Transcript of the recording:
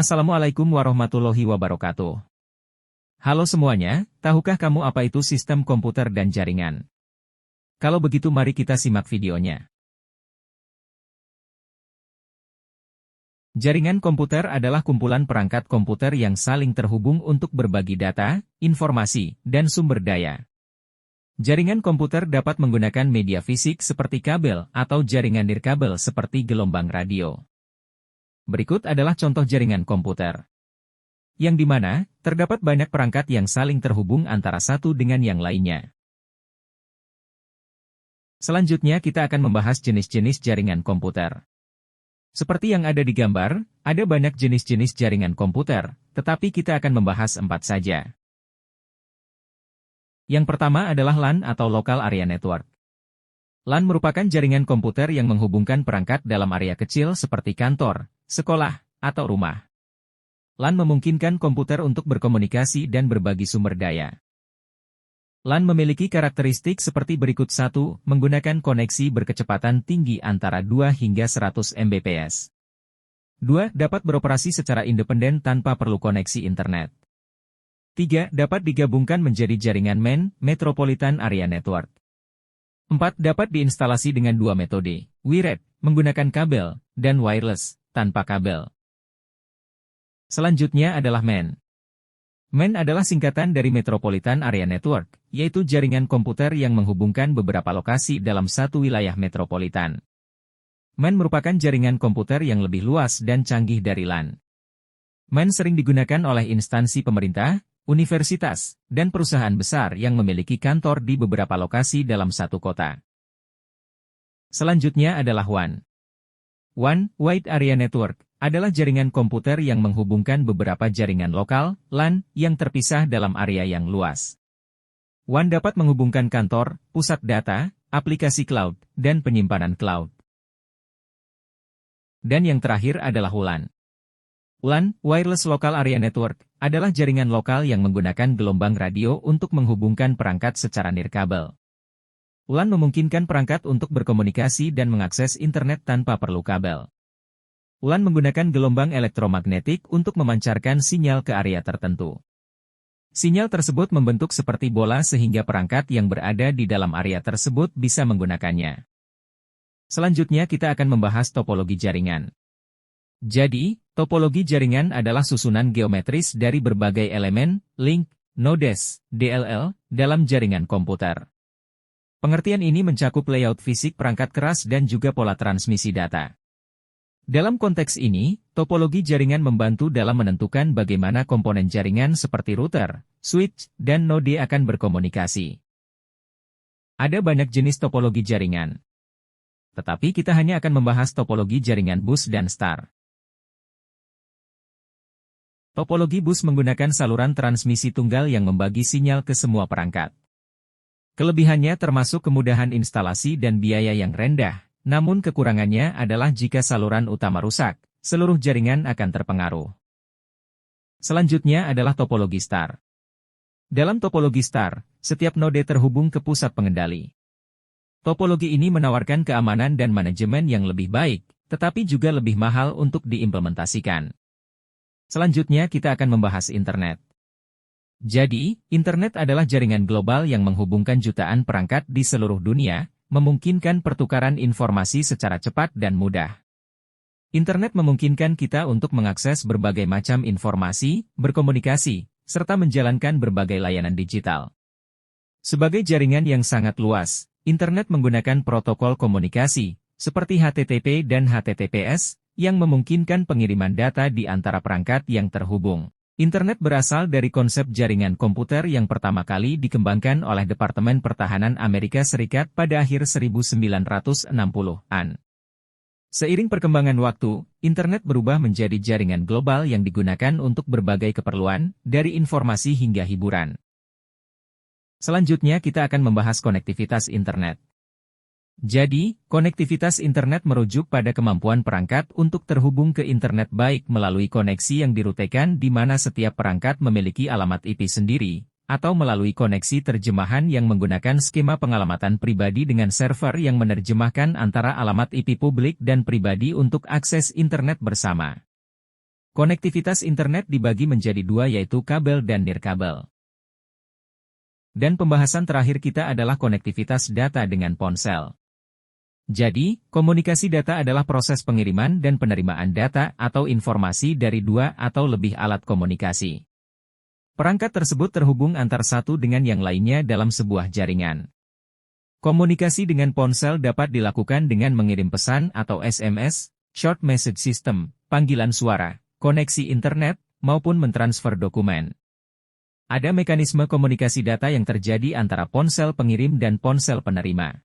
Assalamualaikum warahmatullahi wabarakatuh. Halo semuanya, tahukah kamu apa itu sistem komputer dan jaringan? Kalau begitu mari kita simak videonya. Jaringan komputer adalah kumpulan perangkat komputer yang saling terhubung untuk berbagi data, informasi, dan sumber daya. Jaringan komputer dapat menggunakan media fisik seperti kabel atau jaringan nirkabel seperti gelombang radio. Berikut adalah contoh jaringan komputer. Yang dimana, terdapat banyak perangkat yang saling terhubung antara satu dengan yang lainnya. Selanjutnya kita akan membahas jenis-jenis jaringan komputer. Seperti yang ada di gambar, ada banyak jenis-jenis jaringan komputer, tetapi kita akan membahas 4 saja. Yang pertama adalah LAN atau Local Area Network. LAN merupakan jaringan komputer yang menghubungkan perangkat dalam area kecil seperti kantor, sekolah, atau rumah. LAN memungkinkan komputer untuk berkomunikasi dan berbagi sumber daya. LAN memiliki karakteristik seperti berikut. 1. Menggunakan koneksi berkecepatan tinggi antara 2 hingga 100 Mbps. 2. Dapat beroperasi secara independen tanpa perlu koneksi internet. 3. Dapat digabungkan menjadi jaringan MAN, Metropolitan Area Network. 4. Dapat diinstalasi dengan 2 metode, wired, menggunakan kabel, dan wireless, tanpa kabel. Selanjutnya adalah MAN. MAN adalah singkatan dari Metropolitan Area Network, yaitu jaringan komputer yang menghubungkan beberapa lokasi dalam satu wilayah metropolitan. MAN merupakan jaringan komputer yang lebih luas dan canggih dari LAN. MAN sering digunakan oleh instansi pemerintah, universitas, dan perusahaan besar yang memiliki kantor di beberapa lokasi dalam satu kota. Selanjutnya adalah WAN. WAN, Wide Area Network, adalah jaringan komputer yang menghubungkan beberapa jaringan lokal, LAN, yang terpisah dalam area yang luas. WAN dapat menghubungkan kantor, pusat data, aplikasi cloud, dan penyimpanan cloud. Dan yang terakhir adalah WLAN. WLAN, Wireless Local Area Network, adalah jaringan lokal yang menggunakan gelombang radio untuk menghubungkan perangkat secara nirkabel. WLAN memungkinkan perangkat untuk berkomunikasi dan mengakses internet tanpa perlu kabel. WLAN menggunakan gelombang elektromagnetik untuk memancarkan sinyal ke area tertentu. Sinyal tersebut membentuk seperti bola sehingga perangkat yang berada di dalam area tersebut bisa menggunakannya. Selanjutnya kita akan membahas topologi jaringan. Jadi, topologi jaringan adalah susunan geometris dari berbagai elemen, link, nodes, DLL, dalam jaringan komputer. Pengertian ini mencakup layout fisik perangkat keras dan juga pola transmisi data. Dalam konteks ini, topologi jaringan membantu dalam menentukan bagaimana komponen jaringan seperti router, switch, dan node akan berkomunikasi. Ada banyak jenis topologi jaringan. Tetapi kita hanya akan membahas topologi jaringan bus dan star. Topologi bus menggunakan saluran transmisi tunggal yang membagi sinyal ke semua perangkat. Kelebihannya termasuk kemudahan instalasi dan biaya yang rendah, namun kekurangannya adalah jika saluran utama rusak, seluruh jaringan akan terpengaruh. Selanjutnya adalah topologi star. Dalam topologi star, setiap node terhubung ke pusat pengendali. Topologi ini menawarkan keamanan dan manajemen yang lebih baik, tetapi juga lebih mahal untuk diimplementasikan. Selanjutnya kita akan membahas internet. Jadi, internet adalah jaringan global yang menghubungkan jutaan perangkat di seluruh dunia, memungkinkan pertukaran informasi secara cepat dan mudah. Internet memungkinkan kita untuk mengakses berbagai macam informasi, berkomunikasi, serta menjalankan berbagai layanan digital. Sebagai jaringan yang sangat luas, internet menggunakan protokol komunikasi, seperti HTTP dan HTTPS, yang memungkinkan pengiriman data di antara perangkat yang terhubung. Internet berasal dari konsep jaringan komputer yang pertama kali dikembangkan oleh Departemen Pertahanan Amerika Serikat pada akhir 1960-an. Seiring perkembangan waktu, internet berubah menjadi jaringan global yang digunakan untuk berbagai keperluan, dari informasi hingga hiburan. Selanjutnya kita akan membahas konektivitas internet. Jadi, konektivitas internet merujuk pada kemampuan perangkat untuk terhubung ke internet baik melalui koneksi yang dirutekan di mana setiap perangkat memiliki alamat IP sendiri, atau melalui koneksi terjemahan yang menggunakan skema pengalamatan pribadi dengan server yang menerjemahkan antara alamat IP publik dan pribadi untuk akses internet bersama. Konektivitas internet dibagi menjadi dua yaitu kabel dan nirkabel. Dan pembahasan terakhir kita adalah konektivitas data dengan ponsel. Jadi, komunikasi data adalah proses pengiriman dan penerimaan data atau informasi dari dua atau lebih alat komunikasi. Perangkat tersebut terhubung antar satu dengan yang lainnya dalam sebuah jaringan. Komunikasi dengan ponsel dapat dilakukan dengan mengirim pesan atau SMS, short message system, panggilan suara, koneksi internet, maupun mentransfer dokumen. Ada mekanisme komunikasi data yang terjadi antara ponsel pengirim dan ponsel penerima.